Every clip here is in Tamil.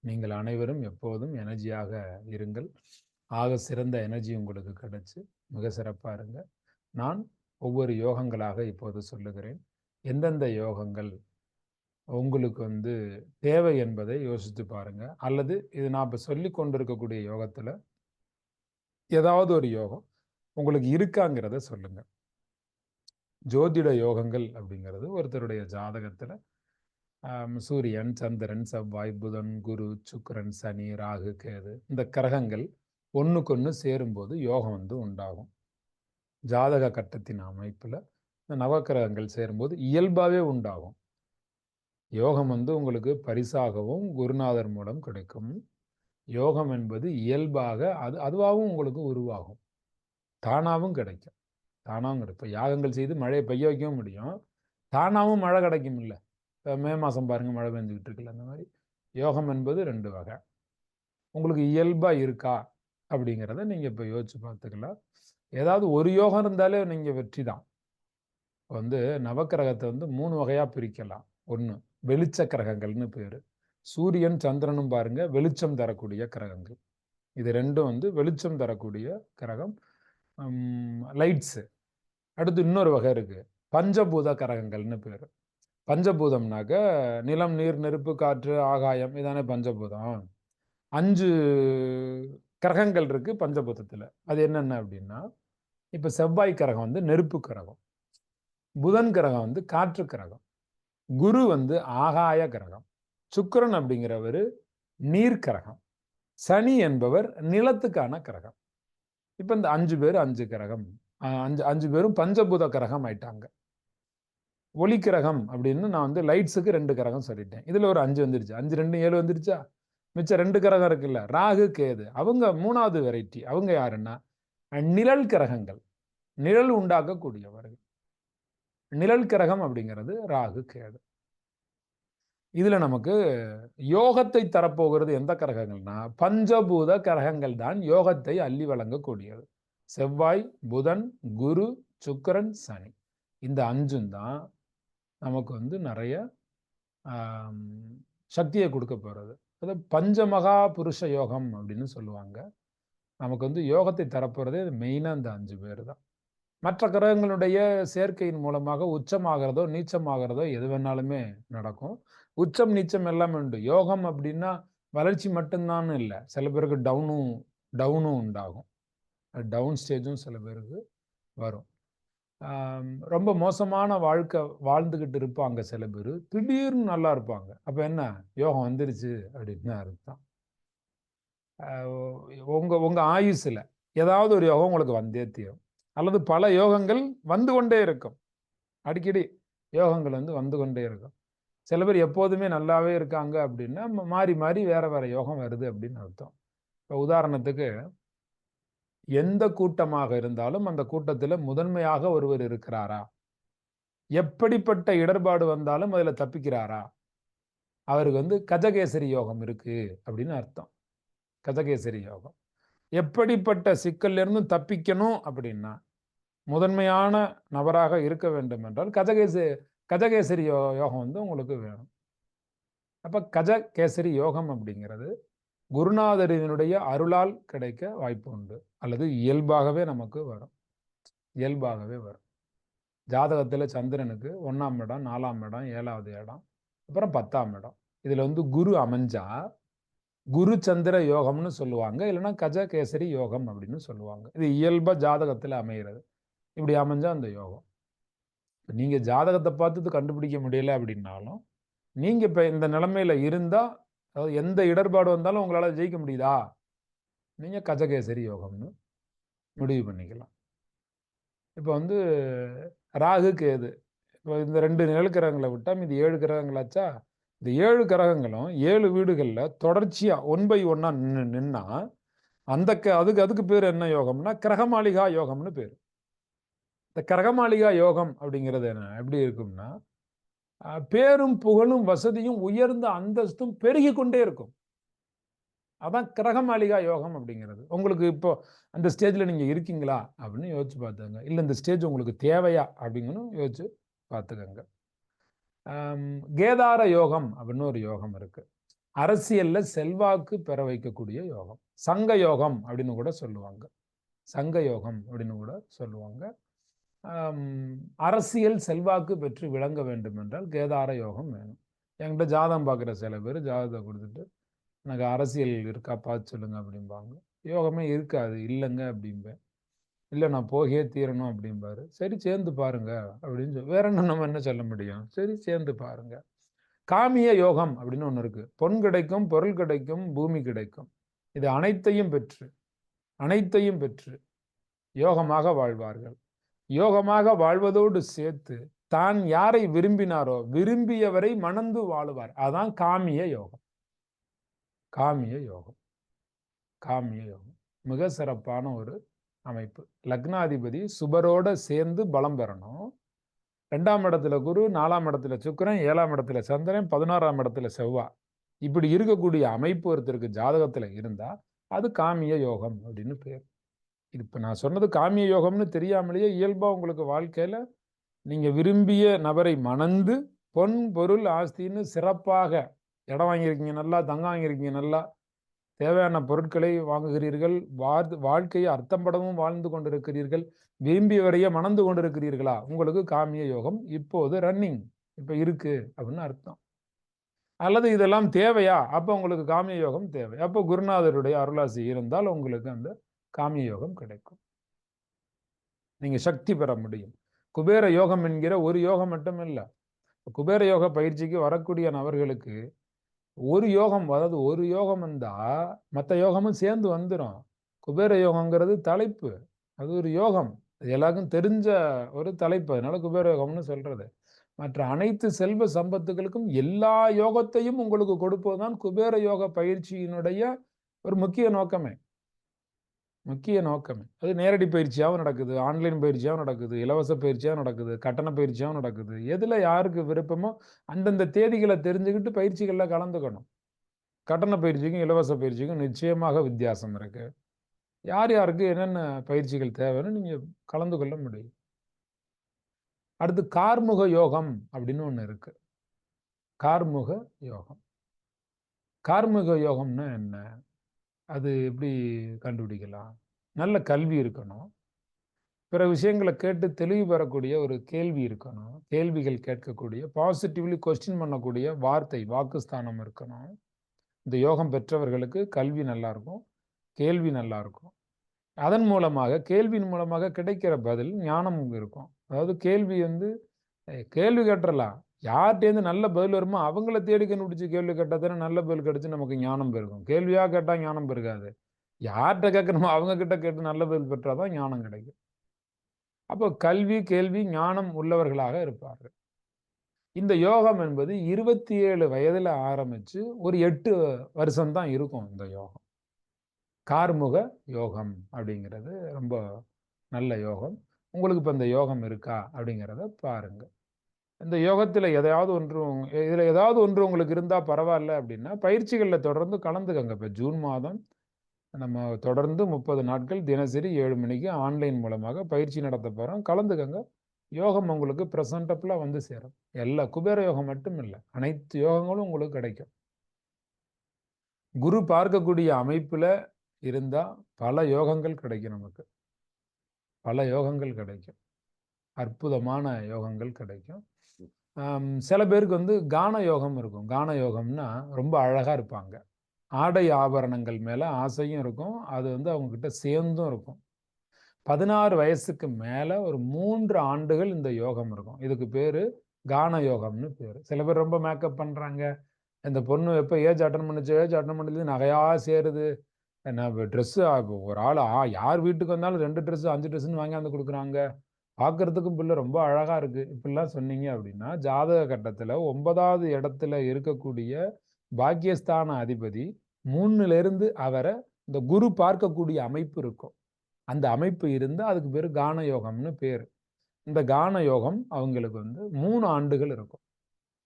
நீங்கள் அனைவரும் எப்போதும் எனர்ஜியாக இருங்கள். ஆக சிறந்த எனர்ஜி உங்களுக்கு கிடைச்சு மிக சிறப்பாக இருங்க. நான் ஒவ்வொரு யோகங்களாக இப்போது சொல்லுகிறேன். எந்தெந்த யோகங்கள் உங்களுக்கு தேவை என்பதை யோசித்து பாருங்க. அல்லது இது நான் இப்போ சொல்லி கொண்டிருக்கக்கூடிய யோகத்தில் ஏதாவது ஒரு யோகம் உங்களுக்கு இருக்காங்கிறத சொல்லுங்க. ஜோதிட யோகங்கள் அப்படிங்கிறது ஒருத்தருடைய ஜாதகத்தில் சூரியன், சந்திரன், செவ்வாய், புதன், குரு, சுக்கிரன், சனி, ராகு, கேது இந்த கிரகங்கள் ஒன்றுக்கொன்று சேரும்போது யோகம் உண்டாகும். ஜாதக கட்டத்தின் அமைப்பில் இந்த நவக்கிரகங்கள் சேரும்போது இயல்பாகவே உண்டாகும். யோகம் உங்களுக்கு பரிசாகவும் குருநாதர் மூலம் கிடைக்கும். யோகம் என்பது இயல்பாக அதுவாகவும் உங்களுக்கு உருவாகும். தானாகவும் கிடைக்கும். தானாகவும் கிடைக்கும். யாகங்கள் செய்து மழையை பெய்ய வைக்கவும் முடியும். தானாகவும் மழை கிடைக்கும். இல்லை, இப்போ மே மாதம் பாருங்கள், மழை பெஞ்சுக்கிட்டு இருக்குல்ல. அந்த மாதிரி யோகம் என்பது 2 வகை. உங்களுக்கு இயல்பாக இருக்கா அப்படிங்கிறத நீங்கள் இப்போ யோசிச்சு பார்த்துக்கலாம். ஏதாவது ஒரு யோகம் இருந்தாலே நீங்கள் வெற்றி தான். நவக்கிரகத்தை 3 வகையாக பிரிக்கலாம். 1 வெளிச்ச கிரகங்கள்னு பேர். சூரியன், சந்திரனும் பாருங்க வெளிச்சம் தரக்கூடிய கிரகங்கள். இது 2ம் வெளிச்சம் தரக்கூடிய கிரகம், லைட்ஸு. அடுத்து இன்னொரு வகை இருக்கு, பஞ்சபூத கிரகங்கள்னு பேர். பஞ்சபூதம்னாக்க நிலம், நீர், நெருப்பு, காற்று, ஆகாயம், இதானே பஞ்சபூதம். 5 கிரகங்கள் இருக்கு பஞ்சபூதத்தில். அது என்னென்ன அப்படின்னா, இப்போ செவ்வாய் கிரகம் நெருப்பு கிரகம், புதன் கிரகம் காற்று கிரகம், குரு ஆகாய கிரகம், சுக்கிரன் அப்படிங்கிறவர் நீர் கிரகம், சனி என்பவர் நிலத்துக்கான கிரகம். இப்போ இந்த 5 பேர் 5 கிரகம், 5 பேரும் பஞ்சபூத கிரகம் ஆயிட்டாங்க. ஒளி கிரகம் அப்படின்னு நான் லைட்ஸுக்கு 2 கிரகம் சொல்லிட்டேன். இதுல ஒரு 5 வந்துருச்சு. 5 2 7 வந்துருச்சா? மிச்சம் 2 கிரகம் இருக்குல்ல, ராகு, கேது. அவங்க 3வது வெரைட்டி. அவங்க யாருன்னா நிழல் கிரகங்கள், நிழல் உண்டாக்கக்கூடியவர்கள். நிழல் கிரகம் அப்படிங்கிறது ராகு, கேது. இதுல நமக்கு யோகத்தை தரப்போகிறது எந்த கிரகங்கள்னா பஞ்சபூத கிரகங்கள் தான் யோகத்தை அள்ளி வழங்கக்கூடியது. செவ்வாய், புதன், குரு, சுக்கிரன், சனி. இந்த 5ம் தான் நமக்கு நிறைய சக்தியை கொடுக்க போகிறது. அது பஞ்சமகா புருஷ யோகம் அப்படின்னு சொல்லுவாங்க. நமக்கு யோகத்தை தரப்போறதே மெயினாக இந்த 5 பேர் தான். மற்ற கிரகங்களுடைய சேர்க்கையின் மூலமாக உச்சமாகிறதோ நீச்சமாகிறதோ எது வேணாலுமே நடக்கும். உச்சம் நீச்சம் எல்லாமே உண்டு. யோகம் அப்படின்னா வளர்ச்சி மட்டும்தான் இல்லை, சில பேருக்கு டவுனும் உண்டாகும். டவுன் ஸ்டேஜும் சில பேருக்கு வரும். ரொம்ப மோசமான வாழ்க்கை வாழ்ந்துக்கிட்டு இருப்பாங்க சில பேர், திடீர்னு நல்லா இருப்பாங்க. அப்போ என்ன, யோகம் வந்துருச்சு அப்படின்னு அர்த்தம். உங்க ஆயுசில் ஏதாவது ஒரு யோகம் உங்களுக்கு வந்தே தீரும், அல்லது பல யோகங்கள் வந்து கொண்டே இருக்கும். அடிக்கடி யோகங்கள் வந்து கொண்டே இருக்கும். சில பேர் எப்போதுமே நல்லாவே இருக்காங்க அப்படின்னா மாறி மாறி வேற வேற யோகம் வருது அப்படின்னு அர்த்தம். இப்போ உதாரணத்துக்கு, எந்த கூட்டமாக இருந்தாலும் அந்த கூட்டத்தில் முதன்மையாக ஒருவர் இருக்கிறாரா? எப்படிப்பட்ட இடர்பாடு வந்தாலும் அதில் தப்பிக்கிறாரா? அவருக்கு கஜகேசரி யோகம் இருக்கு அப்படின்னு அர்த்தம். கஜகேசரி யோகம். எப்படிப்பட்ட சிக்கல்ல இருந்து தப்பிக்கணும் அப்படின்னா முதன்மையான நபராக இருக்க வேண்டும் என்றால் கஜகேசரி யோகம் உங்களுக்கு வேணும். அப்ப கஜகேசரி யோகம் அப்படிங்கிறது குருநாதரினுடைய அருளால் கிடைக்க வாய்ப்பு உண்டு, அல்லது இயல்பாகவே நமக்கு வரும். இயல்பாகவே வரும். ஜாதகத்தில் சந்திரனுக்கு 1ஆம் இடம், 4ஆம் இடம், 7வது இடம், அப்புறம் 10ஆம் இடம். இதுல குரு அமைஞ்சா குரு சந்திர யோகம்னு சொல்லுவாங்க, இல்லைன்னா கஜகேசரி யோகம் அப்படின்னு சொல்லுவாங்க. இது இயல்பா ஜாதகத்தில் அமைகிறது. இப்படி அமைஞ்சா அந்த யோகம். நீங்க ஜாதகத்தை பார்த்து கண்டுபிடிக்க முடியல அப்படின்னாலும், நீங்க இப்ப இந்த நிலைமையில இருந்தா, அதாவது எந்த இடர்பாடு வந்தாலும் உங்களால ஜெயிக்க முடியுதா, நீங்க கஜகேசரி யோகம்னு முடிவு பண்ணிக்கலாம். இப்போ ராகு, கேது, இப்போ இந்த 2 நிழல் கிரகங்களை விட்டா மீது 7 கிரகங்களாச்சா? இந்த 7 கிரகங்களும் 7 வீடுகளில் தொடர்ச்சியா 1 by 1 நின்னா அதுக்கு பேர் என்ன யோகம்னா கிரகமாளிகா யோகம்னு பேர். இந்த கிரகமாளிகா யோகம் அப்படிங்கிறது எப்படி இருக்கும்னா, பேரும் புகழும் வசதியும் உயர்ந்த அந்தஸ்தும் பெருகி கொண்டே இருக்கும். அதான் கிரகமாளிகா யோகம் அப்படிங்கிறது. உங்களுக்கு இப்போ அந்த ஸ்டேஜ்ல நீங்க இருக்கீங்களா அப்படின்னு யோசிச்சு பார்த்துங்க. இல்லை இந்த ஸ்டேஜ் உங்களுக்கு தேவையா அப்படிங்கன்னு யோசிச்சு பார்த்துக்கங்க. கேதார யோகம் அப்படின்னு ஒரு யோகம் இருக்கு. அரசியல்ல செல்வாக்கு பெற வைக்கக்கூடிய யோகம். சங்க யோகம் அப்படின்னு கூட சொல்லுவாங்க. சங்க யோகம் அப்படின்னு கூட சொல்லுவாங்க. அரசியல் செல்வாக்கு பெற்று விளங்க வேண்டும் என்றால் கேதார யோகம் வேணும். என்கிட்ட ஜாதகம் பார்க்குற சில பேர் ஜாதகத்தை கொடுத்துட்டு எனக்கு அரசியல் இருக்கா பார்த்து சொல்லுங்க அப்படிம்பாங்க. யோகமே இருக்காது, இல்லைங்க அப்படிம்பேன். இல்லை நான் போகவே தீரணும் அப்படிம்பாரு. சரி சேர்ந்து பாருங்க அப்படின்னு வேற என்ன நம்ம என்ன சொல்ல முடியும்? சரி சேர்ந்து பாருங்க. காமிய யோகம் அப்படின்னு ஒன்று இருக்கு. பொன் கிடைக்கும், பொருள் கிடைக்கும், பூமி கிடைக்கும். இது அனைத்தையும் பெற்று யோகமாக வாழ்வார்கள். யோகமாக வாழ்வதோடு சேர்த்து தான் யாரை விரும்பினாரோ விரும்பியவரை மணந்து வாழுவார். அதான் காமிய யோகம். காமிய யோகம் மிக சிறப்பான ஒரு அமைப்பு. லக்னாதிபதி சுபரோட சேர்ந்து பலம் பெறணும். 2ஆம் இடத்துல குரு, 4ஆம் இடத்துல சுக்கிரன், 7ஆம் இடத்துல சந்திரன், 16ஆம் இடத்துல செவ்வாய். இப்படி இருக்கக்கூடிய அமைப்பு ஒருத்தருக்கு ஜாதகத்துல இருந்தா அது காமிய யோகம் அப்படின்னு பேர். இப்ப நான் சொன்னது காமிய யோகம்னு தெரியாமலேயே இயல்பா உங்களுக்கு வாழ்க்கையில நீங்க விரும்பிய நபரை மணந்து பொன் பொருள் ஆஸ்தின்னு சிறப்பாக இடம் வாங்கியிருக்கீங்க, நல்லா தங்கம் வாங்கியிருக்கீங்க, நல்லா தேவையான பொருட்களை வாங்குகிறீர்கள், வாழ்க்கையை அர்த்தம்படமும் வாழ்ந்து கொண்டிருக்கிறீர்கள், விரும்பியவரையே மணந்து கொண்டிருக்கிறீர்களா, உங்களுக்கு காமிய யோகம் இப்போது ரன்னிங் இப்ப இருக்கு அப்படின்னு அர்த்தம். அல்லது இதெல்லாம் தேவையா, அப்ப உங்களுக்கு காமிய யோகம் தேவை. அப்போ குருநாதருடைய அருளாசி இருந்தால் உங்களுக்கு அந்த காமிய யோகம் கிடைக்கும். நீங்க சக்தி பெற முடியும். குபேர யோகம் என்கிற ஒரு யோகம் மட்டும் இல்லை. குபேர யோக பயிற்சிக்கு வரக்கூடிய நபர்களுக்கு ஒரு யோகம், அதாவது ஒரு யோகம் வந்தா மற்ற யோகமும் சேர்ந்து வந்துடும். குபேர யோகங்கிறது தலைப்பு, அது ஒரு யோகம், எல்லாருக்கும் தெரிஞ்ச ஒரு தலைப்பு, அதனால குபேர யோகம்னு சொல்றது. மற்ற அனைத்து செல்வ சம்பத்துகளுக்கும் எல்லா யோகத்தையும் உங்களுக்கு கொடுப்பதுதான் குபேர யோக பயிற்சியினுடைய ஒரு முக்கிய நோக்கமே. அது நேரடி பயிற்சியாகவும் நடக்குது, ஆன்லைன் பயிற்சியாகவும் நடக்குது, இலவச பயிற்சியாகவும் நடக்குது, கட்டண பயிற்சியாகவும் நடக்குது. எதுல யாருக்கு விருப்பமோ அந்தந்த தேதிகளை தெரிஞ்சுக்கிட்டு பயிற்சிகளில் கலந்துக்கணும். கட்டண பயிற்சிக்கும் இலவச பயிற்சிக்கும் நிச்சயமாக வித்தியாசம் இருக்கு. யார் யாருக்கு என்னென்ன பயிற்சிகள் தேவைன்னு நீங்க கலந்து கொள்ள முடியும். அடுத்து கார்முக யோகம் அப்படின்னு ஒண்ணு இருக்கு. கார்முக யோகம்னா என்ன, அது எப்படி கண்டுபிடிக்கலாம்? நல்ல கல்வி இருக்கணும், பிற விஷயங்களை கேட்டு தெளிவு பெறக்கூடிய ஒரு கேள்வி இருக்கணும், கேள்விகள் கேட்கக்கூடிய, பாசிட்டிவ்லி கொஸ்டின் பண்ணக்கூடிய வாக்குஸ்தானம் இருக்கணும். இந்த யோகம் பெற்றவர்களுக்கு கல்வி நல்லா இருக்கும், கேள்வி நல்லா இருக்கும். அதன் மூலமாக கேள்வியின் மூலமாக கிடைக்கிற பதில் ஞானம் இருக்கும். அதாவது கேள்வி கேள்வி கேட்டுறலாம், யார்கிட்டேருந்து நல்ல பதில் வருமோ அவங்கள தேடி கண்டுபிடிச்சு கேள்வி கேட்டால் தானே நல்ல பதில் கிடைச்சு நமக்கு ஞானம் பெருகும். கேள்வியாக கேட்டால் ஞானம் பெருகாது. யார்கிட்ட கேட்கணுமோ அவங்க கிட்ட கேட்டு நல்ல பதில் பெற்றாதான் ஞானம் கிடைக்கும். அப்போ கல்வி, கேள்வி, ஞானம் உள்ளவர்களாக இருப்பார்கள். இந்த யோகம் என்பது 27 வயதுல ஆரம்பிச்சு ஒரு 8 வருஷம் தான் இருக்கும். இந்த யோகம் கார்முக யோகம் அப்படிங்கிறது ரொம்ப நல்ல யோகம். உங்களுக்கு இப்போ இந்த யோகம் இருக்கா அப்படிங்கிறத பாருங்க. இந்த யோகத்தில் இதில் ஏதாவது ஒன்று உங்களுக்கு இருந்தால் பரவாயில்ல அப்படின்னா பயிற்சிகளில் தொடர்ந்து கலந்துக்கங்க. இப்போ ஜூன் மாதம் நம்ம தொடர்ந்து 30 நாட்கள் தினசரி 7 மணிக்கு ஆன்லைன் மூலமாக பயிற்சி நடத்த போகிறோம். கலந்துக்கங்க. யோகம் உங்களுக்கு ப்ரெசன்டபிளாக வந்து சேரும். எல்லா குபேர யோகம் மட்டும் இல்லை, அனைத்து யோகங்களும் உங்களுக்கு கிடைக்கும். குரு பார்க்கக்கூடிய அமைப்பில் இருந்தால் பல யோகங்கள் கிடைக்கும். நமக்கு பல யோகங்கள் கிடைக்கும், அற்புதமான யோகங்கள் கிடைக்கும். சில பேருக்கு கான யோகம் இருக்கும். கான யோகம்னா ரொம்ப அழகாக இருப்பாங்க, ஆடை ஆபரணங்கள் மேலே ஆசையும் இருக்கும், அது அவங்கக்கிட்ட சேர்ந்தும் இருக்கும். 16 வயசுக்கு மேலே ஒரு 3 ஆண்டுகள் இந்த யோகம் இருக்கும். இதுக்கு பேர் கான யோகம்னு பேர். சில பேர் ரொம்ப மேக்கப் பண்ணுறாங்க, இந்த பொண்ணு எப்போ ஏஜ் அட்டன் பண்ணுது நகையாக சேருது, ட்ரெஸ்ஸு ஒரு ஆள் யார் வீட்டுக்கு வந்தாலும் 2 ட்ரெஸ்ஸு 5 ட்ரெஸ்ஸுன்னு வாங்கி கொடுக்குறாங்க, பார்க்கறதுக்கும் பிள்ளை ரொம்ப அழகாக இருக்குது, இப்படிலாம் சொன்னீங்க அப்படின்னா ஜாதக கட்டத்தில் 9வது இடத்துல இருக்கக்கூடிய பாக்கியஸ்தான அதிபதி 3லேருந்து அவரை இந்த குரு பார்க்கக்கூடிய அமைப்பு இருக்கும். அந்த அமைப்பு இருந்தால் அதுக்கு பேர் கான யோகம்னு பேர். இந்த கான யோகம் அவங்களுக்கு 3 ஆண்டுகள் இருக்கும்.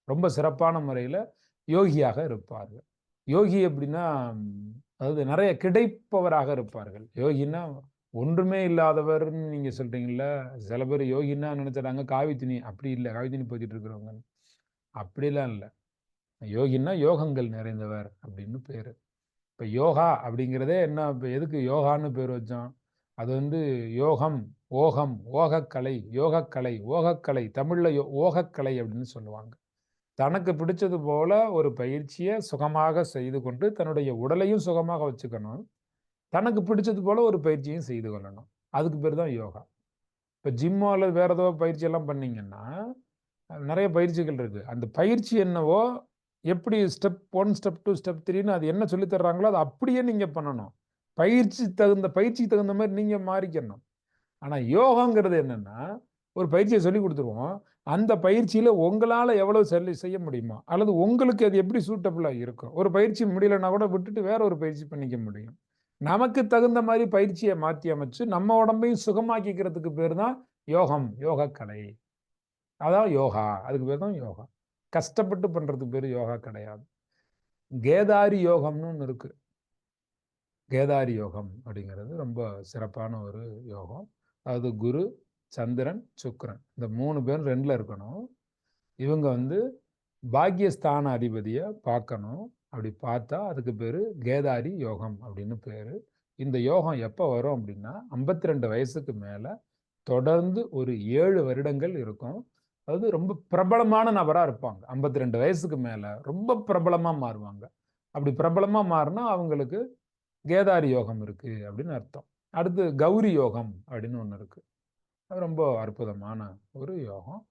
ரொம்ப சிறப்பான முறையில் யோகியாக இருப்பார்கள். யோகி அப்படின்னா அதாவது நிறைய கிடைப்பவராக இருப்பார்கள். யோகின்னா ஒன்றுமே இல்லாதவர்னு நீங்கள் சொல்கிறீங்கள, சில பேர் யோகின்னா நினைச்சிடாங்க காவி துணி, அப்படி இல்லை, காவி துணி போத்திட்டு இருக்கிறவங்க அப்படிலாம் இல்லை. யோகின்னா யோகங்கள் நிறைந்தவர் அப்படின்னு பேரு. இப்போ யோகா அப்படிங்கிறதே என்ன, இப்போ எதுக்கு யோகான்னு பேர் வச்சோம்? அது வந்து யோகம், ஓகம், ஓகக்கலை, யோகக்கலை, ஓகக்கலை, தமிழ்ல ஓகக்கலை அப்படின்னு சொல்லுவாங்க. தனக்கு பிடிச்சது போல ஒரு பயிற்சியை சுகமாக செய்து கொண்டு தன்னுடைய உடலையும் சுகமாக வச்சுக்கணும். தனக்கு பிடிச்சது போல ஒரு பயிற்சியும் செய்து கொள்ளணும். அதுக்கு பேர் தான் யோகா. இப்போ ஜிம்மோ அல்லது வேற ஏதோ பயிற்சி எல்லாம் பண்ணீங்கன்னா நிறைய பயிற்சிகள் இருக்கு. அந்த பயிற்சி என்னவோ, எப்படி ஸ்டெப் 1, ஸ்டெப் 2, ஸ்டெப் 3ன்னு அது என்ன சொல்லி தர்றாங்களோ அதை அப்படியே நீங்க பண்ணணும். பயிற்சிக்கு தகுந்த மாதிரி நீங்க மாறிக்கணும். ஆனா யோகாங்கிறது என்னன்னா, ஒரு பயிற்சியை சொல்லி கொடுத்துருவோம். அந்த பயிற்சியில உங்களால எவ்வளவு செய்ய முடியுமோ, அல்லது உங்களுக்கு அது எப்படி சூட்டபிளா இருக்கும். ஒரு பயிற்சி முடியலன்னா கூட விட்டுட்டு வேற ஒரு பயிற்சி பண்ணிக்க முடியும். நமக்கு தகுந்த மாதிரி பயிற்சியை மாற்றி அமைச்சு நம்ம உடம்பையும் சுகமாக்கிக்கிறதுக்கு பேர் தான் யோகம், யோகக்கலை. அதான் யோகா. அதுக்கு பேர் தான் யோகா. கஷ்டப்பட்டு பண்றதுக்கு பேர் யோகா கிடையாது. கேதாரி யோகம்னு ஒன்று இருக்கு. கேதாரி யோகம் அப்படிங்கிறது ரொம்ப சிறப்பான ஒரு யோகம். அது குரு, சந்திரன், சுக்கிரன் இந்த 3 பேரும் 2ல இருக்கணும். இவங்க வந்து பாக்கியஸ்தான அதிபதியை பார்க்கணும். அப்படி பார்த்தா அதுக்கு பேரு கேதாரி யோகம் அப்படின்னு பேரு. இந்த யோகம் எப்போ வரும் அப்படின்னா 52 வயசுக்கு மேல தொடர்ந்து ஒரு 7 வருடங்கள் இருக்கும். அதாவது ரொம்ப பிரபலமான நபரா இருப்பாங்க. 52 வயசுக்கு மேல ரொம்ப பிரபலமா மாறுவாங்க. அப்படி பிரபலமா மாறினா அவங்களுக்கு கேதாரி யோகம் இருக்கு அப்படின்னு அர்த்தம். அடுத்து கௌரி யோகம் அப்படின்னு ஒண்ணு இருக்கு. அது ரொம்ப அற்புதமான ஒரு யோகம்.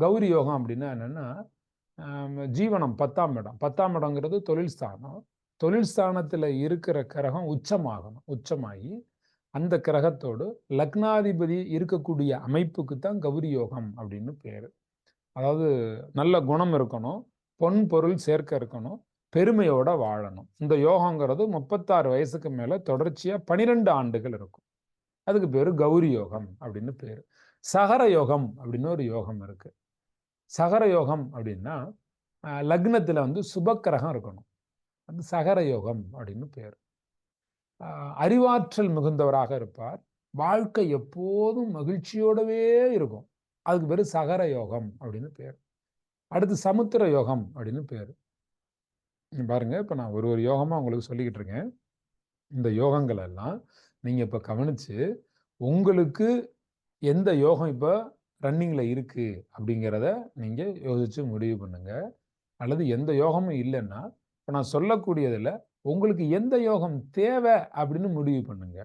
கௌரி யோகம் அப்படின்னா என்னன்னா, ஜீவனம் 10ஆம் இடம். 10ஆம் இடங்கிறது தொழில் ஸ்தானம். தொழில் ஸ்தானத்துல இருக்கிற கிரகம் உச்சமாகணும். உச்சமாகி அந்த கிரகத்தோடு லக்னாதிபதி இருக்கக்கூடிய அமைப்புக்கு தான் கௌரி யோகம் அப்படின்னு பேரு. அதாவது நல்ல குணம் இருக்கணும், பொன் பொருள் சேர்க்க இருக்கணும், பெருமையோட வாழணும். இந்த யோகங்கிறது 36 வயசுக்கு மேல தொடர்ச்சியா 12 ஆண்டுகள் இருக்கும். அதுக்கு பேரு கௌரி யோகம் அப்படின்னு பேரு. சகர யோகம் அப்படின்னு ஒரு யோகம் இருக்கு. சகர யோகம் அப்படின்னா லக்னத்துல வந்து சுபக்கிரகம் இருக்கணும். அது சகர யோகம் அப்படின்னு பேரு. அறிவாற்றல் மிகுந்தவராக இருப்பார். வாழ்க்கை எப்போதும் மகிழ்ச்சியோடவே இருக்கும். அதுக்கு பேரு சகர யோகம் அப்படின்னு பேர். அடுத்து சமுத்திர யோகம் அப்படின்னு பேரு. பாருங்க, இப்ப நான் ஒரு ஒரு யோகமா உங்களுக்கு சொல்லிக்கிட்டு இருக்கேன். இந்த யோகங்கள் எல்லாம் நீங்க இப்ப கவனிச்சு உங்களுக்கு எந்த யோகம் இப்ப ரன்னிங்ல இருக்கு அப்படிங்கிறத நீங்க யோசிச்சு முடிவு பண்ணுங்க. அல்லது எந்த யோகமும் இல்லைன்னா இப்ப நான் சொல்லக்கூடியதுல உங்களுக்கு எந்த யோகம் தேவை அப்படின்னு முடிவு பண்ணுங்க.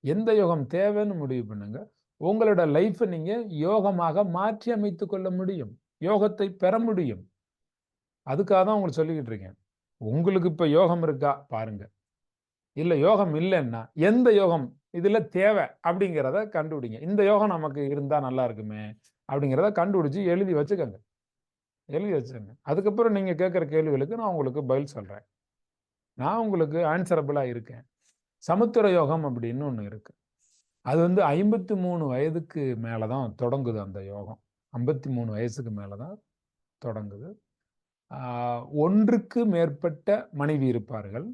எந்த யோகம் தேவைன்னு முடிவு பண்ணுங்க. உங்களோட லைஃப்பை நீங்க யோகமாக மாற்றி அமைத்துக் கொள்ள முடியும். யோகத்தை பெற முடியும். அதுக்காக தான் உங்களுக்கு சொல்லிக்கிட்டு இருக்கேன். உங்களுக்கு இப்ப யோகம் இருக்கா பாருங்க. இல்ல யோகம் இல்லைன்னா எந்த யோகம் இதுல தேவை அப்படிங்கிறத கண்டுபிடிங்க. இந்த யோகம் நமக்கு இருந்தா நல்லா இருக்குமே அப்படிங்கிறத கண்டுபிடிச்சு எழுதி வச்சுக்கோங்க. எழுதி வச்சுக்கோங்க. அதுக்கப்புறம் நீங்க கேட்கிற கேள்விகளுக்கு நான் உங்களுக்கு பதில் சொல்றேன். நான் உங்களுக்கு ஆன்சரபிளா இருக்கேன். சமுத்திர யோகம் அப்படின்னு ஒண்ணு இருக்கு. அது வந்து 53 வயதுக்கு மேல தான் தொடங்குது அந்த யோகம். 53 வயசுக்கு மேல தான் தொடங்குது. ஒன்றுக்கு மேற்பட்ட மனைவி இருப்பார்கள்.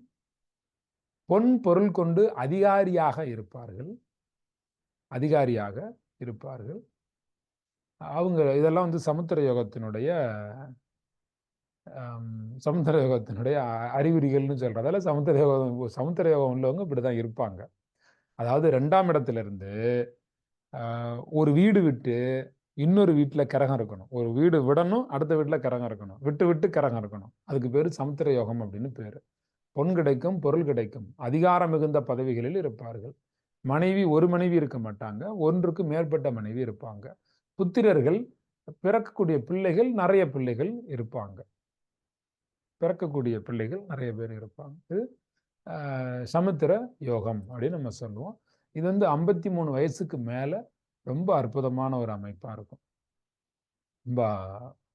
பொன் பொருள் கொண்டு அதிகாரியாக இருப்பார்கள். அதிகாரியாக இருப்பார்கள். அவங்க இதெல்லாம் வந்து சமுத்திர யோகத்தினுடைய சமுத்திர யோகத்தினுடைய அறிகுறிகள்னு சொல்றதால சமுத்திர யோகம் உள்ளவங்க இப்படிதான் இருப்பாங்க. அதாவது 2ஆம் இடத்துல இருந்து ஒரு வீடு விட்டு இன்னொரு வீட்டுல கிரகம் இருக்கணும். ஒரு வீடு விடணும், அடுத்த வீட்டுல கிரகம் இருக்கணும். விட்டு விட்டு கிரகம் இருக்கணும். அதுக்கு பேரு சமுத்திர யோகம் அப்படின்னு பேரு. பொன் கிடைக்கும், பொருள் கிடைக்கும். அதிகாரம் மிகுந்த பதவிகளில் இருப்பார்கள். ஒரு மனைவி இருக்க மாட்டாங்க. ஒன்றுக்கு மேற்பட்ட மனைவி இருப்பாங்க. புத்திரர்கள், பிறக்கக்கூடிய பிள்ளைகள் நிறைய பிள்ளைகள் இருப்பாங்க. பிறக்கக்கூடிய பிள்ளைகள் நிறைய பேர் இருப்பாங்க. இது சமுத்திர யோகம் அப்படின்னு நம்ம சொல்லுவோம். இது வந்து 53 வயசுக்கு மேல ரொம்ப அற்புதமான ஒரு அமைப்பா இருக்கும். ரொம்ப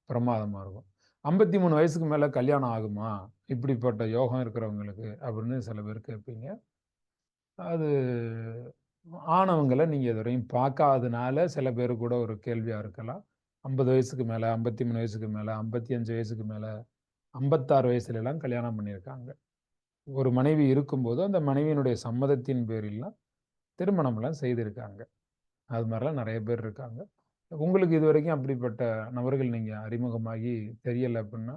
பிரமாதமா இருக்கும். 53 வயசுக்கு மேல கல்யாணம் ஆகுமா இப்படிப்பட்ட யோகம் இருக்கிறவங்களுக்கு அப்படின்னு சில பேர் கேட்பீங்க. அது ஆணவங்களை நீங்க இதுவரையும் பார்க்காதனால சில பேர் கூட ஒரு கேள்வியா இருக்கலாம். 50 வயசுக்கு மேல, 53 வயசுக்கு மேல, 55 வயசுக்கு மேல, 56 வயசுல எல்லாம் கல்யாணம் பண்ணியிருக்காங்க. ஒரு மனைவி இருக்கும்போது அந்த மனைவியினுடைய சம்மதத்தின் பேரில் திருமணம் எல்லாம் செய்திருக்காங்க. அது மாதிரிலாம் நிறைய பேர் இருக்காங்க. உங்களுக்கு இது வரைக்கும் அப்படிப்பட்ட நபர்கள் நீங்க அறிமுகமாகி தெரியல அப்படின்னா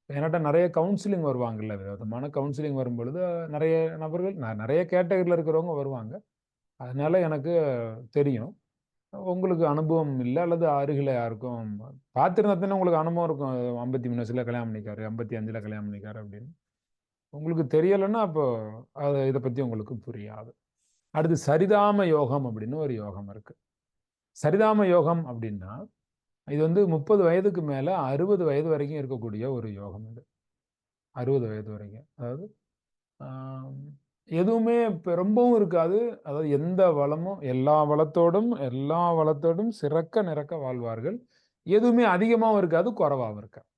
என்கிட்ட நிறைய கவுன்சிலிங் வருவாங்கல்ல, விதவிதமான கவுன்சிலிங் வரும்பொழுது நிறைய நபர்கள் நிறைய கேட்டகரியில் இருக்கிறவங்க வருவாங்க. அதனால எனக்கு தெரியும். உங்களுக்கு அனுபவம் இல்லை அல்லது அருகில் யாருக்கும் பார்த்துருந்தா தானே உங்களுக்கு அனுபவம் இருக்கும். 53 வயசுல கல்யாணம் பண்ணிக்காரு, 55ல் கல்யாணம் பண்ணிக்காரு அப்படின்னு. உங்களுக்கு தெரியலைன்னா அப்போ அது இதை பற்றி உங்களுக்கு புரியாது. அடுத்து சரிதாம யோகம் அப்படின்னு ஒரு யோகம் இருக்கு. சரிதாம யோகம் அப்படின்னா இது வந்து 30 வயதுக்கு மேலே 60 வயது வரைக்கும் இருக்கக்கூடிய ஒரு யோகம் இது. 60 வயது வரைக்கும், அதாவது எதுவுமே இப்போ ரொம்பவும் இருக்காது. அதாவது எந்த வளமும் எல்லா வளத்தோடும் சிறக்க நிறக்க வாழ்வார்கள். எதுவுமே அதிகமாகவும் இருக்காது, குறைவாகவும் இருக்காது.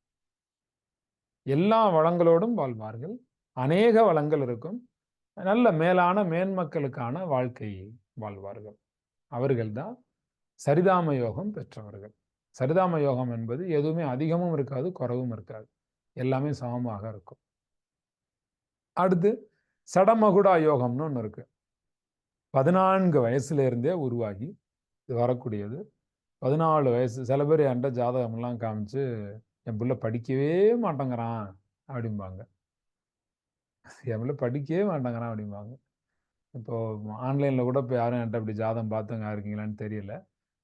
எல்லா வளங்களோடும் வாழ்வார்கள். அநேக வளங்கள் இருக்கும். நல்ல மேலான மேன்மக்களுக்கான வாழ்க்கை வாழ்வார்கள். அவர்கள்தான் சரிதாம யோகம் பெற்றவர்கள். சரிதாம யோகம் என்பது எதுவுமே அதிகமும் இருக்காது, குறைவும் இருக்காது. எல்லாமே சமமாக இருக்கும். அடுத்து சடமகுடா யோகம்னு ஒன்று இருக்கு. 14 வயசுல இருந்தே உருவாகி இது வரக்கூடியது. 14 வயசு. சில பேர் என்கிட்ட ஜாதகம்லாம் காமிச்சு, என் பிள்ளை படிக்கவே மாட்டேங்கிறான் அப்படிம்பாங்க. என் பிள்ளை படிக்கவே மாட்டேங்கிறான் அப்படிம்பாங்க. இப்போ ஆன்லைனில் கூட இப்போ யாரும் என்கிட்ட அப்படி ஜாதகம் பார்த்தவங்க இருக்கீங்களான்னு தெரியல.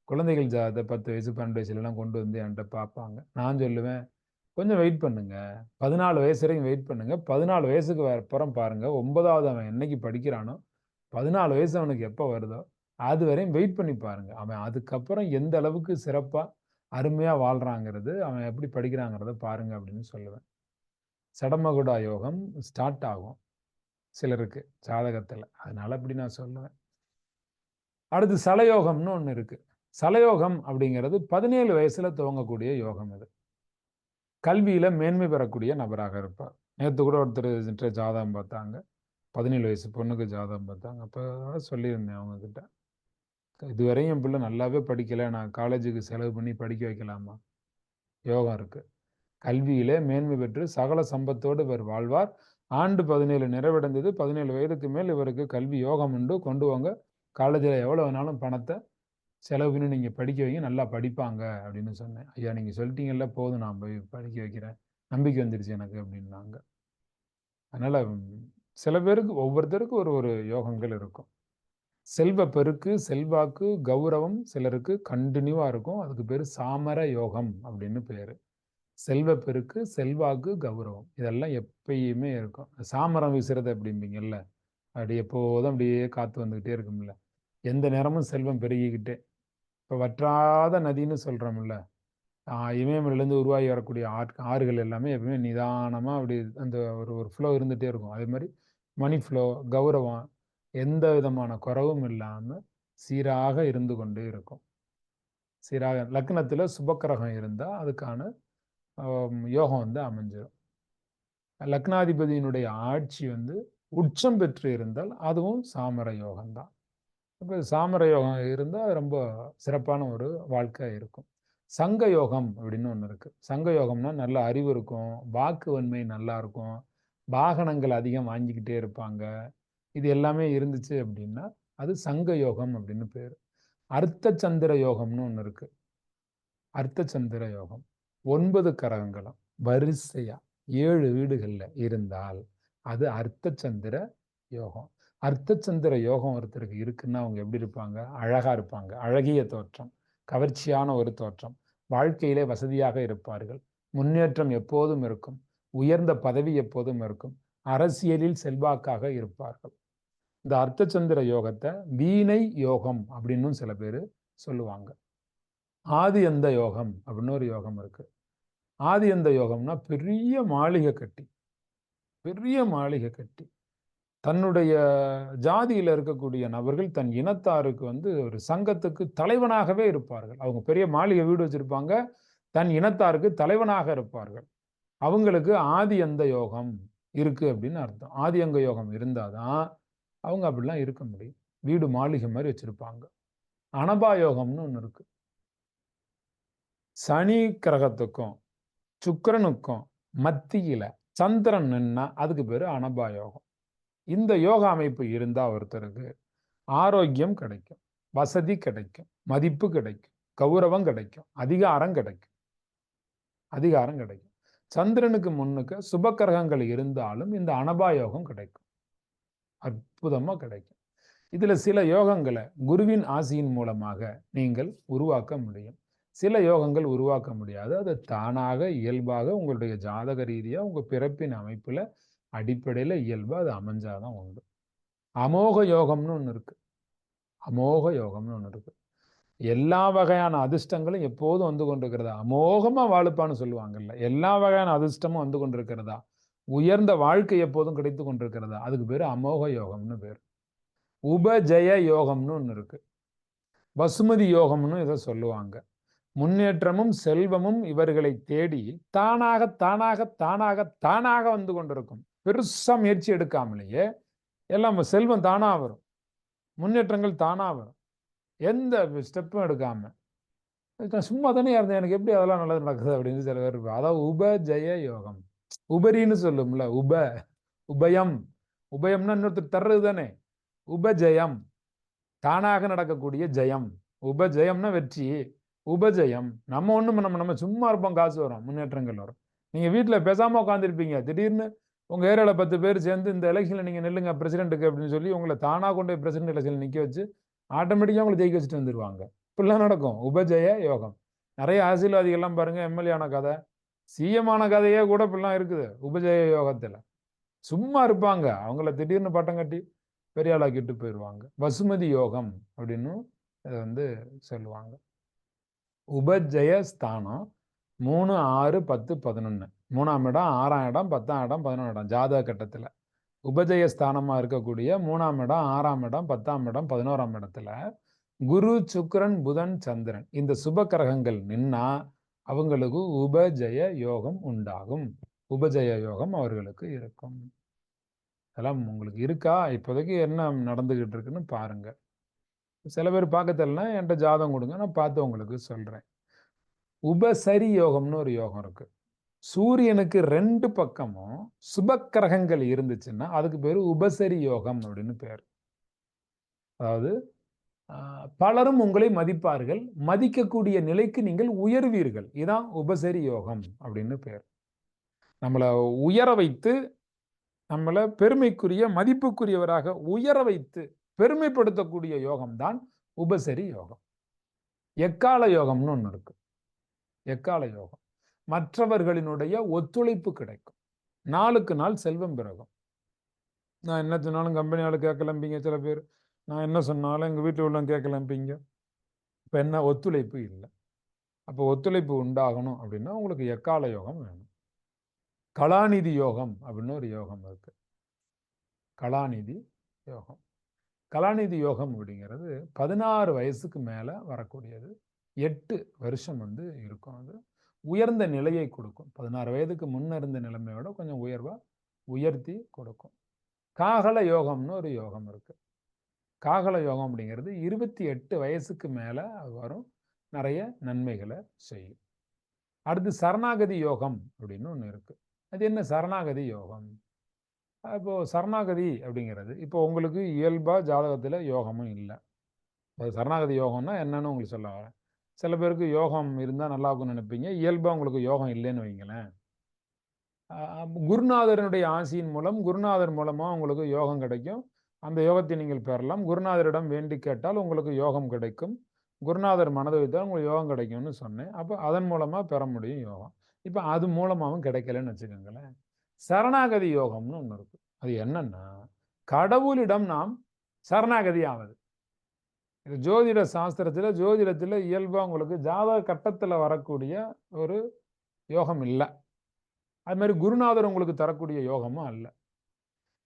குழந்தைகள் ஜாதகத்தை 10 வயசு 12 வயசுலலாம் கொண்டு வந்து என்கிட்ட பார்ப்பாங்க. நான் சொல்லுவேன், கொஞ்சம் வெயிட் பண்ணுங்க. 14 வயசு வரைக்கும் வெயிட் பண்ணுங்க. 14 வயசுக்கு அப்புறம் பாருங்க, 9வது அவன் என்னைக்கு படிக்கிறானோ 14 வயசு அவனுக்கு எப்போ வருதோ அது வரையும் வெயிட் பண்ணி பாருங்க. அவன் அதுக்கப்புறம் எந்த அளவுக்கு சிறப்பாக அருமையாக வாழ்றாங்கிறது, அவன் எப்படி படிக்கிறாங்கிறத பாருங்க அப்படின்னு சொல்லுவேன். சடமகுடா யோகம் ஸ்டார்ட் ஆகும் சிலருக்கு ஜாதகத்தில். அதனால அப்படி நான் சொல்லுவேன். அடுத்து சலயோகம்னு ஒன்று இருக்கு. சலயோகம் அப்படிங்கிறது 17 வயசுல துவங்கக்கூடிய யோகம். இது கல்வியில மேன்மை பெறக்கூடிய நபராக இருப்பார். நேற்று கூட ஒருத்தர் ஜாதகம் பார்த்தாங்க. 17 வயசு பொண்ணுக்கு ஜாதகம் பார்த்தாங்க. அப்போ சொல்லியிருந்தேன் அவங்க கிட்ட, இதுவரையும் என் பிள்ளை நல்லாவே படிக்கலை, நான் காலேஜுக்கு செலவு பண்ணி படிக்க வைக்கலாமா? யோகம் இருக்கு. கல்வியிலே மேன்மை பெற்று சகல சம்பத்தோடு இவர் வாழ்வார். ஆண்டு 17 நிறைவடைந்தது. 17 வயதுக்கு மேல் இவருக்கு கல்வி யோகம் உண்டு. கொண்டு வாங்க, காலேஜில் எவ்வளோ வேணாலும் பணத்தை செலவு பண்ணி நீங்கள் படிக்க வைங்க, நல்லா படிப்பாங்க அப்படின்னு சொன்னேன். ஐயா நீங்கள் சொல்லிட்டீங்கல்ல, போதும், நான் போய் படிக்க வைக்கிறேன், நம்பிக்கை வந்துடுச்சு எனக்கு அப்படின்னாங்க. அதனால் சில பேருக்கு ஒவ்வொருத்தருக்கும் ஒரு யோகங்கள் இருக்கும். செல்வ பெருக்கு, செல்வாக்கு, கௌரவம் சிலருக்கு கண்டினியூவாக இருக்கும். அதுக்கு பேர் சாமர யோகம் அப்படின்னு பேர். செல்வ பெருக்கு, செல்வாக்கு, கௌரவம் இதெல்லாம் எப்பயுமே இருக்கும். சாமரம் வீசுறது அப்படிம்பீங்கல்ல, அப்படி எப்போதும் அப்படியே காற்று வந்துக்கிட்டே இருக்கும்ல. எந்த நேரமும் செல்வம் பெருகிக்கிட்டே. இப்போ வற்றாத நதின்னு சொல்கிறோம்ல, இமயமலையிலேருந்து உருவாகி வரக்கூடிய ஆறுகள் எல்லாமே எப்பவுமே நிதானமாக அப்படி அந்த ஒரு ஃப்ளோ இருந்துகிட்டே இருக்கும். அதே மாதிரி மணி ஃப்ளோ, கௌரவம் எந்த விதமான குறவும் இல்லாமல் சீராக இருந்து கொண்டே இருக்கும். சீராக லக்னத்தில் சுபக்கிரகம் இருந்தால் அதுக்கான யோகம் வந்து அமைஞ்சிடும். லக்னாதிபதியினுடைய ஆட்சி வந்து உச்சம் பெற்று இருந்தால் அதுவும் சாமர யோகம்தான். இப்போ சாமர யோகம் இருந்தால் ரொம்ப சிறப்பான ஒரு வாழ்க்கை இருக்கும். சங்க யோகம் அப்படின்னு ஒன்று இருக்குது. சங்க யோகம்னா நல்ல அறிவு இருக்கும், வாக்கு வன்மை நல்லா இருக்கும், வாகனங்கள் அதிகம் வாங்கிக்கிட்டே இருப்பாங்க. இது எல்லாமே இருந்துச்சு அப்படின்னா அது சங்க யோகம் அப்படின்னு பேர். அர்த்த சந்திர யோகம்னு ஒன்று இருக்கு. அர்த்த சந்திர யோகம் 9 கரகங்களும் வரிசையா 7 வீடுகளில் இருந்தால் அது அர்த்த சந்திர யோகம். அர்த்த சந்திர யோகம் ஒருத்தருக்கு இருக்குன்னா அவங்க எப்படி இருப்பாங்க? அழகா இருப்பாங்க, அழகிய தோற்றம், கவர்ச்சியான ஒரு தோற்றம், வாழ்க்கையிலே வசதியாக இருப்பார்கள், முன்னேற்றம் எப்போதும் இருக்கும், உயர்ந்த பதவி எப்போதும் இருக்கும், அரசியலில் செல்வாக்காக இருப்பார்கள். இந்த அர்த்தச்சந்திர யோகத்தை வீணை யோகம் அப்படின்னு சில பேர் சொல்லுவாங்க. ஆதி அந்த யோகம் அப்படின்னு ஒரு யோகம் இருக்கு. ஆதி அந்த யோகம்னா பெரிய மாளிகை கட்டி தன்னுடைய ஜாதியில் இருக்கக்கூடிய நபர்கள் தன் இனத்தாருக்கு வந்து ஒரு சங்கத்துக்கு தலைவனாகவே இருப்பார்கள். அவங்க பெரிய மாளிகை வீடு வச்சிருப்பாங்க, தன் இனத்தாருக்கு தலைவனாக இருப்பார்கள். அவங்களுக்கு ஆதி அந்த யோகம் இருக்கு அப்படின்னு அர்த்தம். ஆதி அங்க யோகம் இருந்தாதான் அவங்க அப்படிலாம் இருக்க முடியும். வீடு மாளிகை மாதிரி வச்சிருப்பாங்க. அனபா யோகம்னு ஒன்று இருக்கு. சனி கிரகத்துக்கும் சுக்கிரனுக்கும் மத்தியில சந்திரன் நின்னா அதுக்கு பேரு அனபா யோகம். இந்த யோகா அமைப்பு இருந்தா ஒருத்தருக்கு ஆரோக்கியம் கிடைக்கும், வசதி கிடைக்கும், மதிப்பு கிடைக்கும், கௌரவம் கிடைக்கும், அதிகாரம் கிடைக்கும். சந்திரனுக்கு முன்னுக்கு சுபக்கிரகங்கள் இருந்தாலும் இந்த அனபா யோகம் கிடைக்கும், அற்புதமா கிடைக்கும். இதுல சில யோகங்களை குருவின் ஆசியின் மூலமாக நீங்கள் உருவாக்க முடியும், சில யோகங்கள் உருவாக்க முடியாது. அது தானாக இயல்பாக உங்களுடைய ஜாதக ரீதியா உங்க பிறப்பின் அமைப்புல அடிப்படையில இயல்பா அது அமைஞ்சாதான் உண்டு. அமோக யோகம்னு ஒண்ணு இருக்கு, அமோக யோகம்னு ஒண்ணு இருக்கு. எல்லா வகையான அதிர்ஷ்டங்களும் எப்போதும் வந்து கொண்டிருக்கிறதா, அமோகமா வாழுப்பான்னு சொல்லுவாங்கல்ல, எல்லா வகையான அதிர்ஷ்டமும் வந்து கொண்டிருக்கிறதா, உயர்ந்த வாழ்க்கை எப்போதும் கிடைத்து கொண்டிருக்கிறதா, அதுக்கு பேரு அமோக யோகம்னு பேர். உபஜய யோகம்னு ஒண்ணு இருக்கு, வசுமதி யோகம்னு இதை சொல்லுவாங்க. முன்னேற்றமும் செல்வமும் இவர்களை தேடி தானாக தானாக தானாக தானாக வந்து கொண்டிருக்கும். பெருசா முயற்சி எடுக்காமலேயே எல்லாம் செல்வம் தானா வரும், முன்னேற்றங்கள் தானா வரும், எந்த ஸ்டெப்பும் எடுக்காம. நான் சும்மா தானே இருந்தேன், எனக்கு எப்படி அதெல்லாம் நல்லது நடக்குது அப்படின்னு சில பேர் இருப்பாங்க. அதாவது உபஜய யோகம், உபரின்னு சொல்லும்ல, உபயம், உபயம்னா இன்னொருத்தர் தர்றது தானே. உபஜயம் தானாக நடக்கக்கூடிய ஜெயம், உபஜயம்னா வெற்றி, உபஜயம். நம்ம ஒண்ணும் நம்ம சும்மா இருப்போம், காசு வரும், முன்னேற்றங்கள் வரும். நீங்க வீட்டுல பேசாம உட்காந்துருப்பீங்க, திடீர்னு உங்க ஏரியால 10 பேர் சேர்ந்து இந்த எலெக்ஷன்ல நீங்க நில்லுங்க பிரசிடென்ட்டுக்கு அப்படின்னு சொல்லி உங்களை தானா கொண்டு போய் பிரசிடென்ட் எலெக்ஷன்ல நிக்க வச்சு ஆட்டோமேட்டிக்கா உங்களை ஜெயிக்க வச்சுட்டு வந்துருவாங்க. இப்படிலாம் நடக்கும் உபஜய யோகம். நிறைய அரசியல்வாதிகள்லாம் பாருங்க, எம்எல்ஏ ஆன கதை, சிஎம் ஆன கதையே கூட இப்படிலாம் இருக்குது உபஜய யோகத்துல. சும்மா இருப்பாங்க, அவங்கள திடீர்னு பட்டம் கட்டி பெரிய ஆளாக்கிட்டு போயிடுவாங்க. வசுமதி யோகம் அப்படின்னு அதை சொல்லுவாங்க. உபஜய ஸ்தானம் 3, 6, 10, 11, 3ஆம் இடம், 6ஆம் இடம், 10ஆம் இடம், 11ஆம் இடம் ஜாதக கட்டத்துல உபஜய ஸ்தானமா இருக்கக்கூடிய 3ஆம் இடம், 6ஆம் இடம், 10ஆம் இடம், 11ஆம் இடத்துல குரு, சுக்கிரன், புதன், சந்திரன் இந்த சுப கிரகங்கள் நின்னா அவங்களுக்கு உபஜய யோகம் உண்டாகும், உபஜய யோகம் அவர்களுக்கு இருக்கும். அதெல்லாம் உங்களுக்கு இருக்கா, இப்போதைக்கு என்ன நடந்துகிட்டு இருக்குன்னு பாருங்க. சில பேர் பார்க்க தெரியலனா என்கிட்ட ஜாதகம் கொடுங்க, நான் பார்த்து உங்களுக்கு சொல்றேன். உபசரி யோகம்னு ஒரு யோகம் இருக்கு. சூரியனுக்கு 2 பக்கமும் சுபக்கிரகங்கள் இருந்துச்சுன்னா அதுக்கு பேரு உபசரி யோகம் அப்படின்னு பேர். அதாவது பலரும் உங்களை மதிப்பார்கள், மதிக்கக்கூடிய நிலைக்கு நீங்கள் உயர்வீர்கள், இதான் உபசரி யோகம் அப்படின்னு பேர். நம்மளை உயர வைத்து, நம்மளை பெருமைக்குரிய மதிப்புக்குரியவராக உயர வைத்து பெருமைப்படுத்தக்கூடிய யோகம்தான் உபசரி யோகம். எக்கால யோகம்னு ஒன்று இருக்கு, எக்கால யோகம். மற்றவர்களினுடைய ஒத்துழைப்பு கிடைக்கும், நாளுக்கு நாள் செல்வம் பிறகும். நான் என்ன சொன்னாலும் கம்பெனி ஆளு கேட்கலம்பீங்க, சில பேர் நான் என்ன சொன்னாலும் எங்கள் வீட்டில் உள்ளவங்க கேட்கலம்பீங்க. இப்போ என்ன, ஒத்துழைப்பு இல்லை. அப்போ ஒத்துழைப்பு உண்டாகணும் அப்படின்னா உங்களுக்கு எக்கால யோகம் வேணும். கலாநிதி யோகம் அப்படின்னு ஒரு யோகம் இருக்கு, கலாநிதி யோகம். கலாநிதி யோகம் அப்படிங்கிறது 16 வயசுக்கு மேலே வரக்கூடியது, 8 வருஷம் இருக்கும். அது உயர்ந்த நிலையை கொடுக்கும். 16 வயதுக்கு முன்ன இருந்த நிலைமையோட கொஞ்சம் உயர்த்தி கொடுக்கும். காகல யோகம்னு ஒரு யோகம் இருக்கு. காகல யோகம் அப்படிங்கிறது 28 வயசுக்கு மேல வரும், நிறைய நன்மைகளை செய்யும். அடுத்து சரணாகதி யோகம் அப்படின்னு ஒன்று இருக்கு. அது என்ன சரணாகதி யோகம்? இப்போ சரணாகதி அப்படிங்கிறது, இப்போ உங்களுக்கு இயல்பா ஜாதகத்துல யோகமும் இல்லை. சரணாகதி யோகம்னா என்னன்னு உங்களுக்கு சொல்ல வரேன். சில பேருக்கு யோகம் இருந்தால் நல்லா இருக்கும்னு நினைப்பீங்க, இயல்பா உங்களுக்கு யோகம் இல்லைன்னு வைங்களேன். குருநாதரனுடைய ஆசியின் மூலம், குருநாதர் மூலமா உங்களுக்கு யோகம் கிடைக்கும். அந்த யோகத்தை நீங்கள் பெறலாம். குருநாதரிடம் வேண்டி கேட்டால் உங்களுக்கு யோகம் கிடைக்கும். குருநாதர் மனதை வைத்தால் உங்களுக்கு யோகம் கிடைக்கும்னு சொன்னேன். அப்போ அதன் மூலமா பெற முடியும் யோகம். இப்போ அது மூலமாகவும் கிடைக்கலன்னு வச்சுக்கோங்களேன். சரணாகதி யோகம்னு ஒன்று இருக்கு. அது என்னன்னா, கடவுளிடம் நாம் சரணாகதி ஆவது. இது ஜோதிட சாஸ்திரத்தில், ஜோதிடத்தில் இயல்பா உங்களுக்கு ஜாதக கட்டத்தில் வரக்கூடிய ஒரு யோகம் இல்லை. அது மாதிரி குருநாதர் உங்களுக்கு தரக்கூடிய யோகமும் அல்ல.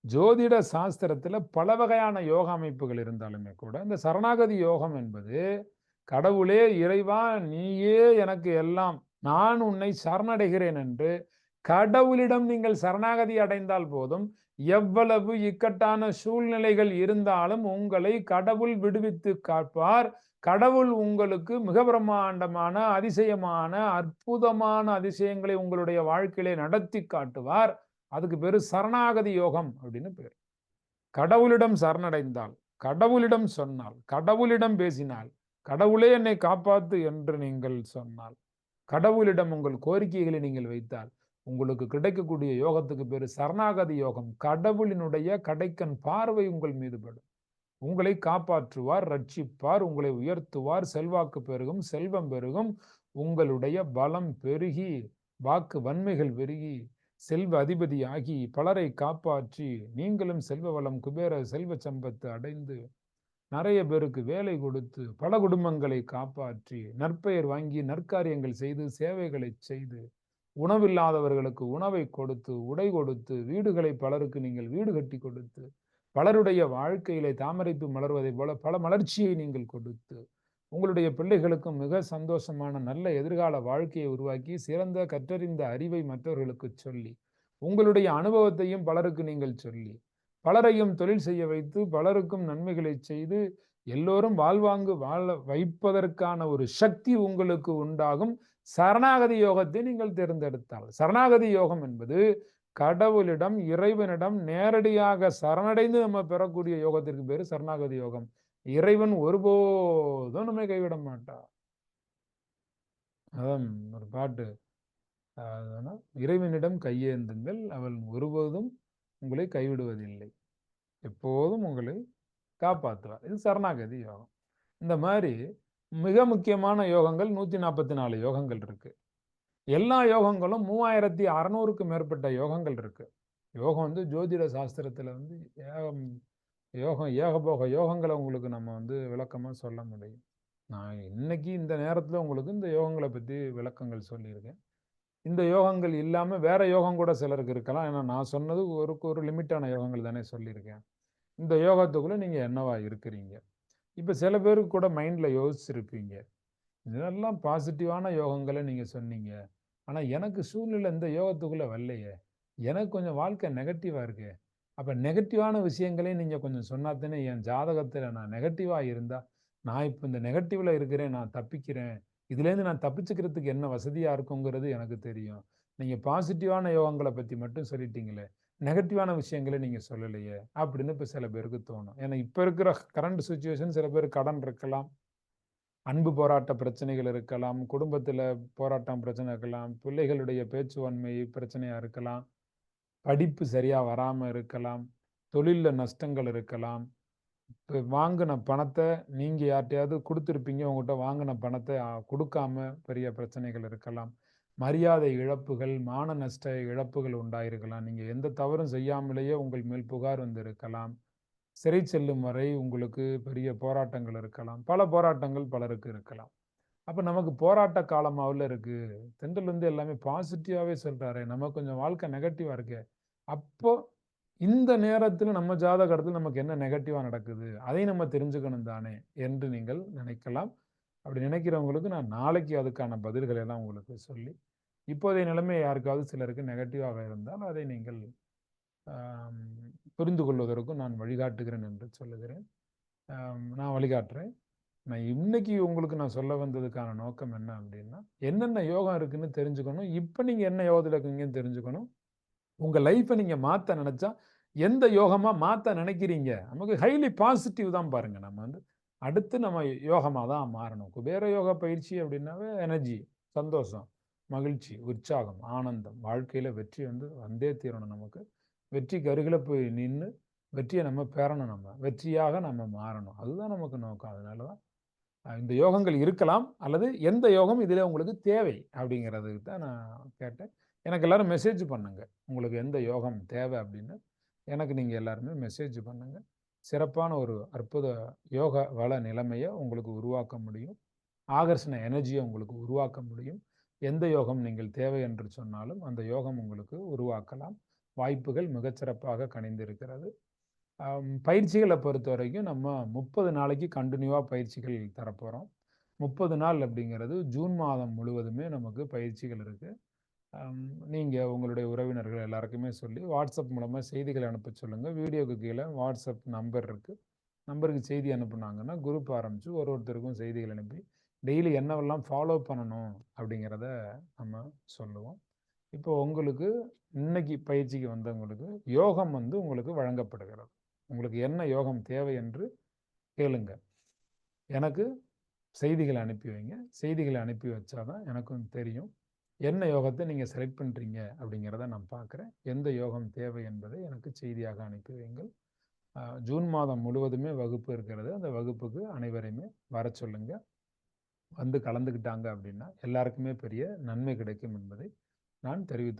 ஜோதிட சாஸ்திரத்தில் பல வகையான யோக அமைப்புகள் இருந்தாலுமே கூட இந்த சரணாகதி யோகம் என்பது, கடவுளே, இறைவா, நீயே எனக்கு எல்லாம், நான் உன்னை சரணடைகிறேன் என்று கடவுளிடம் நீங்கள் சரணாகதி அடைந்தால் போதும், எவ்வளவு இக்கட்டான சூழ்நிலைகள் இருந்தாலும் உங்களை கடவுள் விடுவித்து காப்பார். கடவுள் உங்களுக்கு மிக பிரம்மாண்டமான, அதிசயமான, அற்புதமான அதிசயங்களை உங்களுடைய வாழ்க்கையிலே நடத்தி காட்டுவார். அதுக்கு பேரு சரணாகதி யோகம் அப்படின்னு பேர். கடவுளிடம் சரணடைந்தால், கடவுளிடம் சொன்னால், கடவுளிடம் பேசினால், கடவுளே என்னை காப்பாத்து என்று நீங்கள் சொன்னால், கடவுளிடம் உங்கள் கோரிக்கைகளை நீங்கள் வைத்தால் உங்களுக்கு கிடைக்கக்கூடிய யோகத்துக்கு பேரு சரணாகதி யோகம். கடவுளினுடைய கடைக்கண் பார்வை உங்கள் மீது படும். உங்களை காப்பாற்றுவார், ரட்சிப்பார், உங்களை உயர்த்துவார், செல்வாக்கு பெருகும், செல்வம் பெருகும், உங்களுடைய பலம் பெருகி, வாக்கு வன்மைகள் பெருகி, செல்வ அதிபதியாகி, பலரை காப்பாற்றி, நீங்களும் செல்வ வளம், குபேர செல்வ சம்பத்து அடைந்து, நிறைய பேருக்கு வேலை கொடுத்து, பல குடும்பங்களை காப்பாற்றி, நற்பெயர் வாங்கி, நற்காரியங்கள் செய்து, சேவைகளை செய்து, உணவில்லாதவர்களுக்கு உணவை கொடுத்து, உடை கொடுத்து, வீடுகளை பலருக்கு நீங்கள் வீடு கட்டி கொடுத்து, பலருடைய வாழ்க்கையிலே தாமரைப்பு மலர்வதை போல பல மலர்ச்சியை நீங்கள் கொடுத்து, உங்களுடைய பிள்ளைகளுக்கும் மிக சந்தோஷமான நல்ல எதிர்கால வாழ்க்கையை உருவாக்கி, சிறந்த கற்றறிந்த அறிவை மற்றவர்களுக்கு சொல்லி, உங்களுடைய அனுபவத்தையும் பலருக்கு நீங்கள் சொல்லி, பலரையும் தொழில் செய்ய வைத்து, பலருக்கும் நன்மைகளை செய்து, எல்லோரும் வாழ்வாங்கு வாழ வைப்பதற்கான ஒரு சக்தி உங்களுக்கு உண்டாகும். சரணாகதி யோகத்தை நீங்கள் தேர்ந்தெடுத்தால், சரணாகதி யோகம் என்பது கடவுளிடம், இறைவனிடம் நேரடியாக சரணடைந்து நம்ம பெறக்கூடிய யோகத்திற்கு பேரு சரணாகதி யோகம். இறைவன் ஒருபோதும் நம்மை கைவிட மாட்டார். அதான் ஒரு பாட்டு, இறைவனிடம் கையேந்துங்கள், அவன் ஒருபோதும் உங்களை கைவிடுவதில்லை, எப்போதும் உங்களை காப்பாற்றுவார். இது சரணாகதி யோகம். இந்த மாதிரி மிக முக்கியமான யோகங்கள் 144 யோகங்கள் இருக்கு. எல்லா யோகங்களும் 3600க்கும் மேற்பட்ட யோகங்கள் இருக்கு. யோகம் வந்து ஜோதிட சாஸ்திரத்துல வந்து ஏகபோக யோகங்களை உங்களுக்கு நம்ம வந்து விளக்கமா சொல்ல முடியும். நான் இன்னைக்கு இந்த நேரத்துல உங்களுக்கு இந்த யோகங்களை பத்தி விளக்கங்கள் சொல்லியிருக்கேன். இந்த யோகங்கள் இல்லாம வேற யோகம் கூட சிலருக்கு இருக்கலாம். ஏன்னா நான் சொன்னது ஒரு லிமிட்டான யோகங்கள் தானே சொல்லியிருக்கேன். இந்த யோகத்துக்குள்ள நீங்க என்னவா இருக்கிறீங்க? இப்ப சில பேருக்கு கூட மைண்ட்ல யோசிச்சிருப்பீங்க, இதெல்லாம் பாசிட்டிவான யோகங்களை நீங்க சொன்னீங்க, ஆனா எனக்கு சூழ்நிலை இந்த யோகத்துக்குள்ள வரலையே, எனக்கு கொஞ்சம் வாழ்க்கை நெகட்டிவா இருக்கு. அப்ப நெகட்டிவான விஷயங்களையும் நீங்க கொஞ்சம் சொன்னாத்தானே என் ஜாதகத்துல நான் நெகட்டிவா இருந்தா, நான் இப்ப இந்த நெகட்டிவ்ல இருக்கிறேன், நான் தப்பிக்கிறேன், இதுலேருந்து நான் தப்பிச்சுக்கிறதுக்கு என்ன வசதியா இருக்குங்கிறது எனக்கு தெரியும். நீங்க பாசிட்டிவான யோகங்களை பத்தி மட்டும் சொல்லிட்டீங்களே, நெகட்டிவான விஷயங்களை நீங்க சொல்லலையே அப்படின்னு இப்ப சில பேருக்கு தோணும். ஏன்னா இப்ப இருக்கிற கரண்ட் சுச்சுவேஷன், சில பேர் கடன் இருக்கலாம், அன்பு போராட்ட பிரச்சனைகள் இருக்கலாம், குடும்பத்துல போராட்டம் பிரச்சனை இருக்கலாம், பிள்ளைகளுடைய பேச்சுவான்மை பிரச்சனையா இருக்கலாம், படிப்பு சரியா வராம இருக்கலாம், தொழில்ல நஷ்டங்கள் இருக்கலாம், வாங்கின பணத்தை நீங்க யார்ட்டையாவது கொடுத்துருப்பீங்க, உங்கள்கிட்ட வாங்கின பணத்தை கொடுக்காம பெரிய பிரச்சனைகள் இருக்கலாம், மரியாதை இழப்புகள், மான நஷ்ட இழப்புகள் உண்டாயிருக்கலாம், நீங்க எந்த தவறும் செய்யாமலேயே உங்கள் மேல் புகார் வந்து இருக்கலாம், சிறை செல்லும் வரை உங்களுக்கு பெரிய போராட்டங்கள் இருக்கலாம், பல போராட்டங்கள் பலருக்கு இருக்கலாம். அப்ப நமக்கு போராட்ட காலமாவில் இருக்கு. தென்றல் வந்து எல்லாமே பாசிட்டிவாவே சொல்றாரு, நமக்கு கொஞ்சம் வாழ்க்கை நெகட்டிவா இருக்கு. அப்போ இந்த நேரத்தில் நம்ம ஜாதகத்தில் நமக்கு என்ன நெகட்டிவா நடக்குது, அதை நம்ம தெரிஞ்சுக்கணும் தானே என்று நீங்கள் நினைக்கலாம். அப்படி நினைக்கிறவங்களுக்கு நான் நாளைக்கு அதுக்கான பதில்களை எல்லாம் உங்களுக்கு சொல்லி, இப்போதைய நிலைமை யாருக்காவது சிலருக்கு நெகட்டிவாக இருந்தால் அதை நீங்கள் புரிந்து கொள்வதற்கும் நான் வழிகாட்டுகிறேன் என்று சொல்லுகிறேன். நான் வழிகாட்டுறேன். நான் இன்னைக்கு உங்களுக்கு நான் சொல்ல வந்ததுக்கான நோக்கம் என்ன அப்படின்னா, என்னென்ன யோகம் இருக்குன்னு தெரிஞ்சுக்கணும். இப்போ நீங்க என்ன யோகத்தில் இருக்கீங்கன்னு தெரிஞ்சுக்கணும். உங்க லைஃப்பை நீங்க மாற்ற நினைச்சா எந்த யோகமா மாற்ற நினைக்கிறீங்க, நமக்கு ஹைலி பாசிட்டிவ் தான் பாருங்க. நம்ம வந்து அடுத்து நம்ம யோகமாக தான் மாறணும். குபேர யோகா பயிற்சி அப்படின்னாவே எனர்ஜி, சந்தோஷம், மகிழ்ச்சி, உற்சாகம், ஆனந்தம், வாழ்க்கையில வெற்றி வந்து வந்தே தீரணும். நமக்கு வெற்றிக்கு அருகில போய் நின்று வெற்றியை நம்ம பெறணும், நம்ம வெற்றியாக நம்ம மாறணும். அதுதான் நமக்கு நோக்கம். அதனால தான் இந்த யோகங்கள் இருக்கலாம், அல்லது எந்த யோகம் இதில் உங்களுக்கு தேவை அப்படிங்கிறதுக்கு தான் நான் கேட்டேன். எனக்கு எல்லாரும் மெசேஜ் பண்ணுங்க, உங்களுக்கு எந்த யோகம் தேவை அப்படின்னு எனக்கு நீங்கள் எல்லாருமே மெசேஜ் பண்ணுங்க. சிறப்பான ஒரு அற்புத யோக வள நிலைமையை உங்களுக்கு உருவாக்க முடியும், ஆகர்ஷண எனர்ஜியை உங்களுக்கு உருவாக்க முடியும். எந்த யோகம் நீங்கள் தேவை என்று சொன்னாலும் அந்த யோகம் உங்களுக்கு உருவாக்கலாம். வாய்ப்புகள் மிகச்சிறப்பாக கணிந்திருக்கிறது. பயிற்சிகளை பொறுத்த வரைக்கும் நம்ம 30 நாளைக்கு கண்டினியூவாக பயிற்சிகள் தரப்போகிறோம். 30 நாள் அப்படிங்கிறது ஜூன் மாதம் முழுவதுமே நமக்கு பயிற்சிகள் இருக்குது. நீங்கள் உங்களுடைய உறவினர்கள் எல்லாருக்குமே சொல்லி வாட்ஸ்அப் மூலமாக செய்திகளை அனுப்ப சொல்லுங்கள். வீடியோக்கு கீழே வாட்ஸ்அப் நம்பர் இருக்குது, நம்பருக்கு செய்தி அனுப்புனாங்கன்னா குரூப் ஆரம்பித்து ஒருத்தருக்கும் செய்திகள் அனுப்பி டெய்லி என்னவெல்லாம் ஃபாலோ பண்ணணும் அப்படிங்கிறத நம்ம சொல்லுவோம். இப்போ உங்களுக்கு இன்னைக்கு பயிற்சிக்கு வந்தவங்களுக்கு யோகம் வந்து உங்களுக்கு வழங்கப்படுகிறது. உங்களுக்கு என்ன யோகம் தேவை என்று கேளுங்க, எனக்கு செய்திகளை அனுப்பி வைங்க. செய்திகளை அனுப்பி வச்சாதான் எனக்கும் தெரியும் என்ன யோகத்தை நீங்கள் செலக்ட் பண்ணுறீங்க அப்படிங்கிறத நான் பார்க்குறேன். எந்த யோகம் தேவை என்பதை எனக்கு செய்தியாக அனுப்பி வையுங்கள். ஜூன் மாதம் முழுவதுமே வகுப்பு இருக்கிறது. அந்த வகுப்புக்கு அனைவரையுமே வர சொல்லுங்க. வந்து கலந்துக்கிட்டாங்க அப்படின்னா எல்லாருக்குமே பெரிய நன்மை கிடைக்கும் என்பதை நான் தெரிவித்துக்